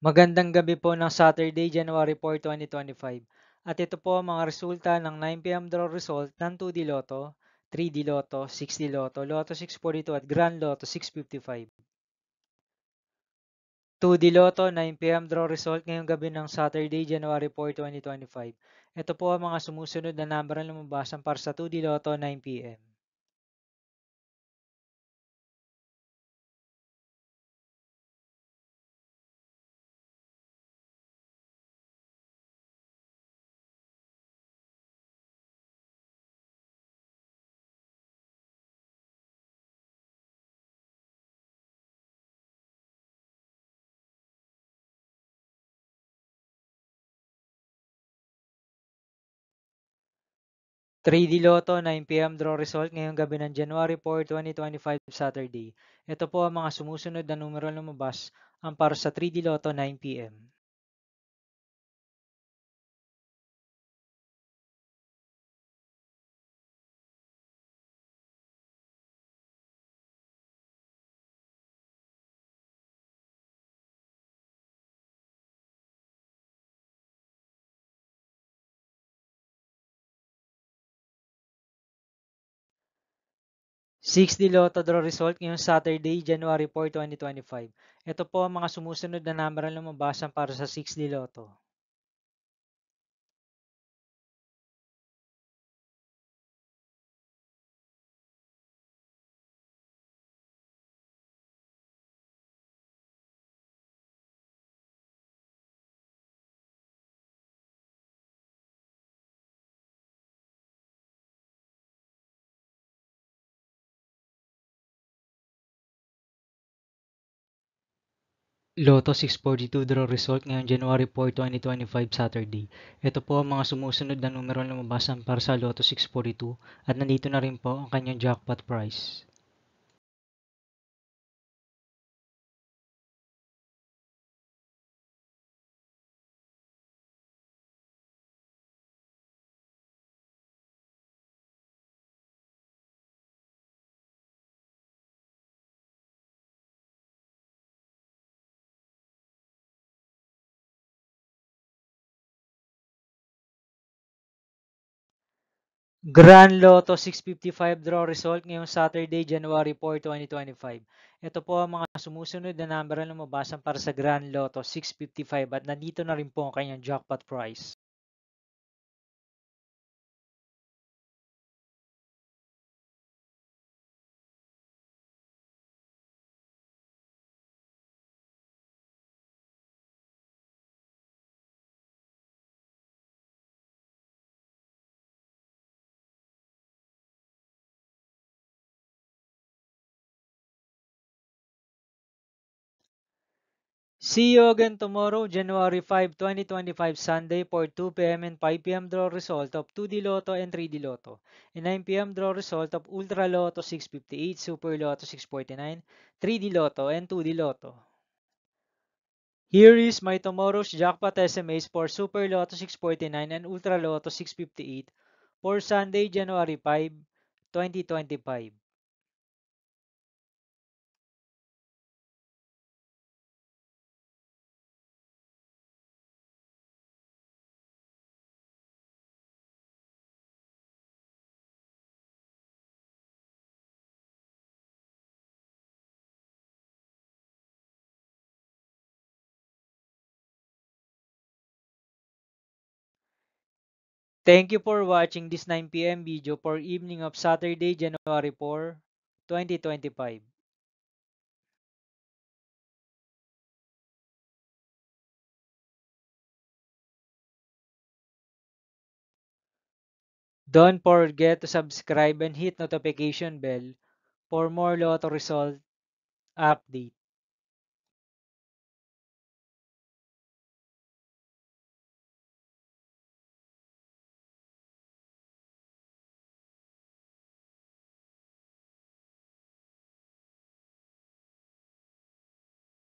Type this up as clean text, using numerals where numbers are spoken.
Magandang gabi po ng Saturday, January 4, 2025. At ito po ang mga resulta ng 9 p.m. draw result ng 2D Lotto, 3D Lotto, 6D Lotto, Lotto 642 at Grand Lotto 655. 2D Lotto 9 p.m. draw result ngayong gabi ng Saturday, January 4, 2025. Ito po ang mga sumusunod na number na lumabasan para sa 2D Lotto 9 p.m. 3D Lotto 9 p.m. draw result ngayong gabi ng January 4, 2025 Saturday. Ito po ang mga sumusunod na numero na lumabas ang para sa 3D Lotto 9 p.m. 6D Lotto draw result ngayong Saturday, January 4, 2025. Ito po ang mga sumusunod na number na lumabasan para sa 6D Lotto. 'Lotto 642 draw result ngayong January 4, 2025 Saturday. Ito po ang mga sumusunod na numero na lumabasan para sa Lotto 642 at nandito na rin po ang kanyang jackpot prize. Grand Lotto 655 draw result ngayong Saturday, January 4, 2025. Ito po ang mga sumusunod na number na lumabasan para sa Grand Lotto 655 at nandito na rin po ang kanyang jackpot prize. See you again tomorrow, January 5, 2025, Sunday for 2 p.m. and 5 p.m. draw result of 2D Lotto and 3D Lotto. And 9 p.m. draw result of Ultra Lotto 658, Super Lotto 649, 3D Lotto, and 2D Lotto. Here is my tomorrow's jackpot estimates for Super Lotto 649 and Ultra Lotto 658 for Sunday, January 5, 2025. Thank you for watching this 9 p.m. video for evening of Saturday, January 4, 2025. Don't forget to subscribe and hit notification bell for more Lotto result update.